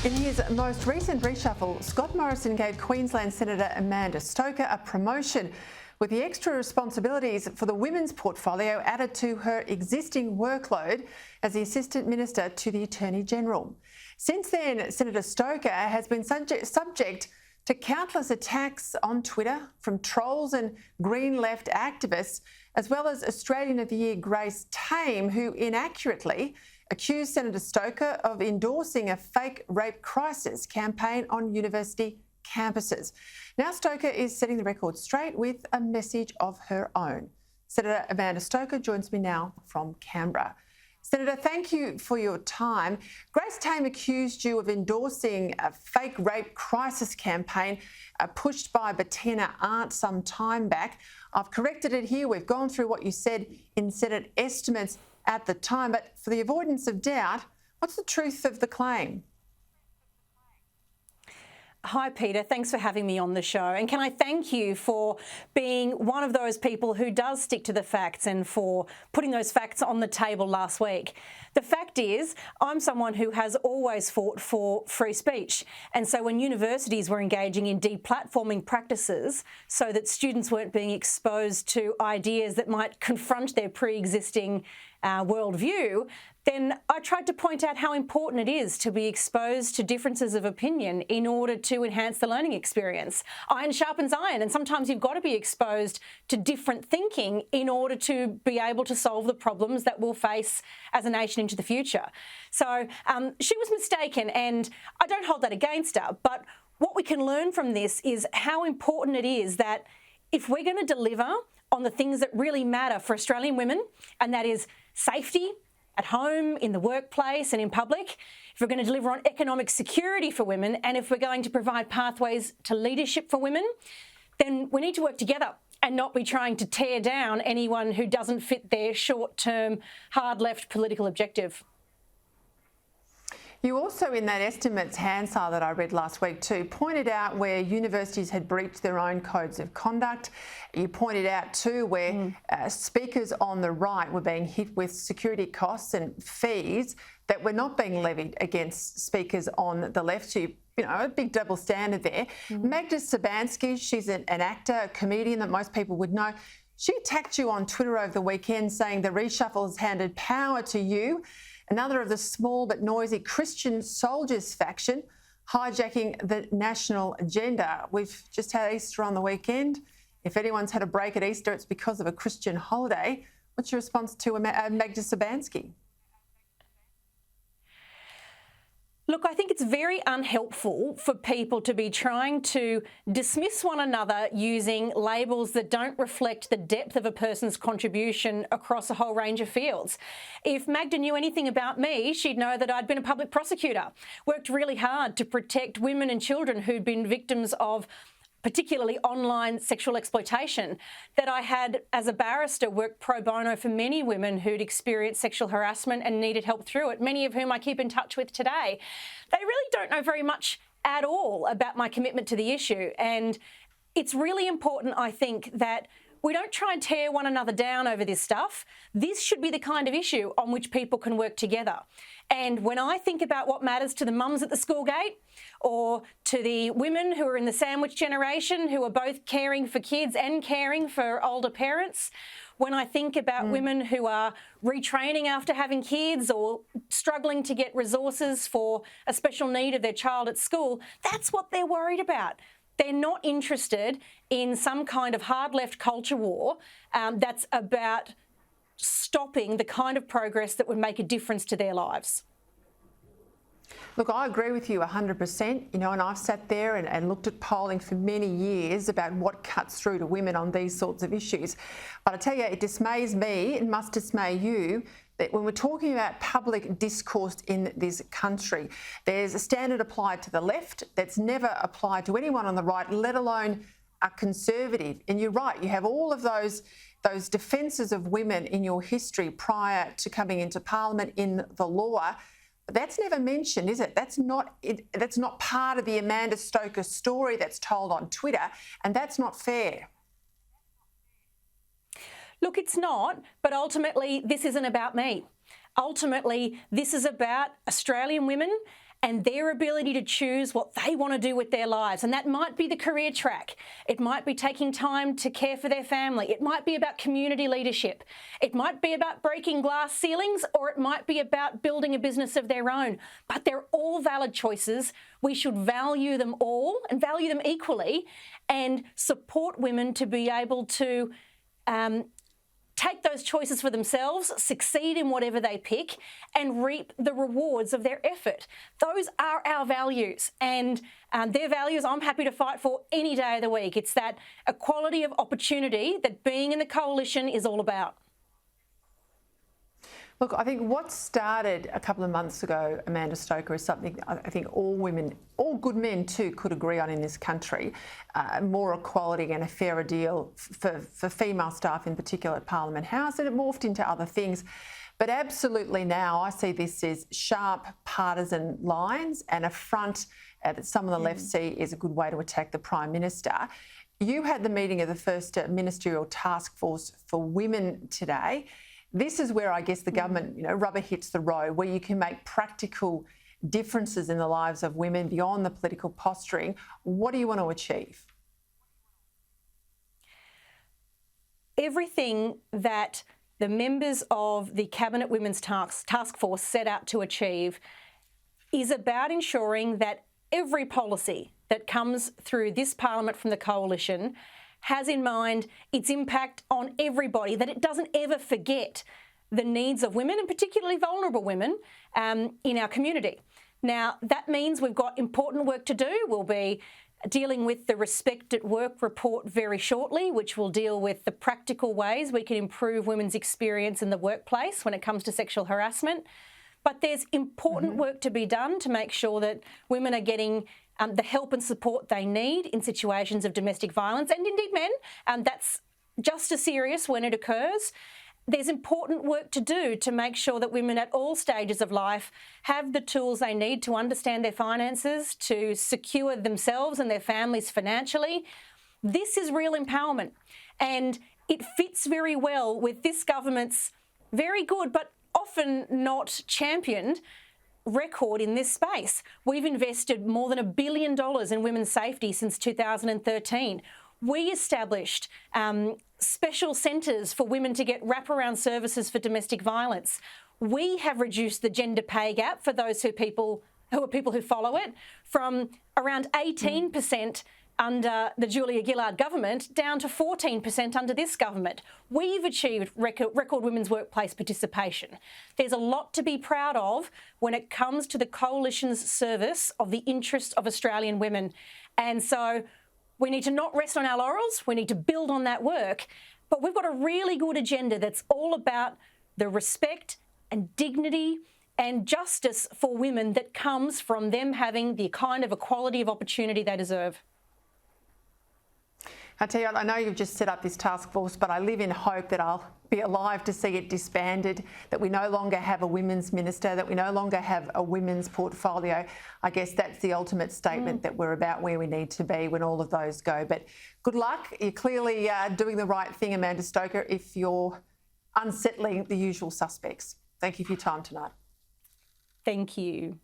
In his most recent reshuffle, Scott Morrison gave Queensland Senator Amanda Stoker a promotion, with the extra responsibilities for the women's portfolio added to her existing workload as the Assistant Minister to the Attorney-General. Since then, Senator Stoker has been subject to countless attacks on Twitter from trolls and Green Left activists, as well as Australian of the Year Grace Tame, who inaccurately accused Senator Stoker of endorsing a fake rape crisis campaign on university campuses. Now Stoker is setting the record straight with a message of her own. Senator Amanda Stoker joins me now from Canberra. Senator, thank you for your time. Grace Tame accused you of endorsing a fake rape crisis campaign pushed by Bettina Arndt some time back. I've corrected it here. We've gone through what you said in Senate estimates at the time, but for the avoidance of doubt, what's the truth of the claim? Hi, Peter. Thanks for having me on the show. And can I thank you for being one of those people who does stick to the facts and for putting those facts on the table last week. The fact is, I'm someone who has always fought for free speech. And so when universities were engaging in deplatforming practices so that students weren't being exposed to ideas that might confront their pre-existing worldview, then I tried to point out how important it is to be exposed to differences of opinion in order to enhance the learning experience. Iron sharpens iron, and sometimes you've got to be exposed to different thinking in order to be able to solve the problems that we'll face as a nation into the future. So she was mistaken, and I don't hold that against her, but what we can learn from this is how important it is that if we're going to deliver on the things that really matter for Australian women, and that is safety at home, in the workplace and in public, if we're going to deliver on economic security for women, and if we're going to provide pathways to leadership for women, then we need to work together and not be trying to tear down anyone who doesn't fit their short-term, hard-left political objective. You also, in that estimates Hansard that I read last week too, pointed out where universities had breached their own codes of conduct. You pointed out too where speakers on the right were being hit with security costs and fees that were not being levied against speakers on the left. So, a big double standard there. Magda Szubanski, she's an actor, a comedian that most people would know. She attacked you on Twitter over the weekend, saying the reshuffle has handed power to you, another of the small but noisy Christian soldiers faction, hijacking the national agenda. We've just had Easter on the weekend. If anyone's had a break at Easter, it's because of a Christian holiday. What's your response to Magda Szubanski? Look, I think it's very unhelpful for people to be trying to dismiss one another using labels that don't reflect the depth of a person's contribution across a whole range of fields. If Magda knew anything about me, she'd know that I'd been a public prosecutor, worked really hard to protect women and children who'd been victims of particularly online sexual exploitation, that I had, as a barrister, worked pro bono for many women who'd experienced sexual harassment and needed help through it, many of whom I keep in touch with today. They really don't know very much at all about my commitment to the issue. And it's really important, I think, that we don't try and tear one another down over this stuff. This should be the kind of issue on which people can work together. And when I think about what matters to the mums at the school gate, or to the women who are in the sandwich generation who are both caring for kids and caring for older parents, when I think about women who are retraining after having kids or struggling to get resources for a special need of their child at school, that's what they're worried about. They're not interested in some kind of hard left culture war that's about stopping the kind of progress that would make a difference to their lives. Look, I agree with you 100%, and I've sat there and looked at polling for many years about what cuts through to women on these sorts of issues. But I tell you, it dismays me, it must dismay you, that when we're talking about public discourse in this country, there's a standard applied to the left that's never applied to anyone on the right, let alone a conservative. And you're right, you have all of those defences of women in your history prior to coming into Parliament in the law. But that's never mentioned, is it? That's not part of the Amanda Stoker story that's told on Twitter, and that's not fair. Look, it's not, but ultimately this isn't about me. Ultimately, this is about Australian women and their ability to choose what they want to do with their lives. And that might be the career track. It might be taking time to care for their family. It might be about community leadership. It might be about breaking glass ceilings, or it might be about building a business of their own. But they're all valid choices. We should value them all and value them equally and support women to be able to take those choices for themselves, succeed in whatever they pick, and reap the rewards of their effort. Those are our values, and their values I'm happy to fight for any day of the week. It's that equality of opportunity that being in the coalition is all about. Look, I think what started a couple of months ago, Amanda Stoker, is something I think all women, all good men too, could agree on in this country. More equality and a fairer deal for female staff in particular at Parliament House, and it morphed into other things. But absolutely now I see this as sharp partisan lines, and a front that some of the left see is a good way to attack the Prime Minister. You had the meeting of the first ministerial task force for women today. This is where I guess the government, rubber hits the road, where you can make practical differences in the lives of women beyond the political posturing. What do you want to achieve? Everything that the members of the Cabinet Women's Task Force set out to achieve is about ensuring that every policy that comes through this Parliament from the Coalition has in mind its impact on everybody, that it doesn't ever forget the needs of women, and particularly vulnerable women, in our community. Now, that means we've got important work to do. We'll be dealing with the Respect at Work report very shortly, which will deal with the practical ways we can improve women's experience in the workplace when it comes to sexual harassment. But there's important work to be done to make sure that women are getting the help and support they need in situations of domestic violence, and indeed men. That's just as serious when it occurs. There's important work to do to make sure that women at all stages of life have the tools they need to understand their finances, to secure themselves and their families financially. This is real empowerment, and it fits very well with this government's very good but often not championed record in this space. We've invested more than $1 billion in women's safety since 2013. We established special centres for women to get wraparound services for domestic violence. We have reduced the gender pay gap for those who are people who follow it from around 18% under the Julia Gillard government down to 14% under this government. We've achieved record women's workplace participation. There's a lot to be proud of when it comes to the Coalition's service of the interests of Australian women. And so we need to not rest on our laurels, we need to build on that work, but we've got a really good agenda that's all about the respect and dignity and justice for women that comes from them having the kind of equality of opportunity they deserve. I tell you, I know you've just set up this task force, but I live in hope that I'll be alive to see it disbanded, that we no longer have a women's minister, that we no longer have a women's portfolio. I guess that's the ultimate statement that we're about where we need to be when all of those go. But good luck. You're clearly doing the right thing, Amanda Stoker, if you're unsettling the usual suspects. Thank you for your time tonight. Thank you.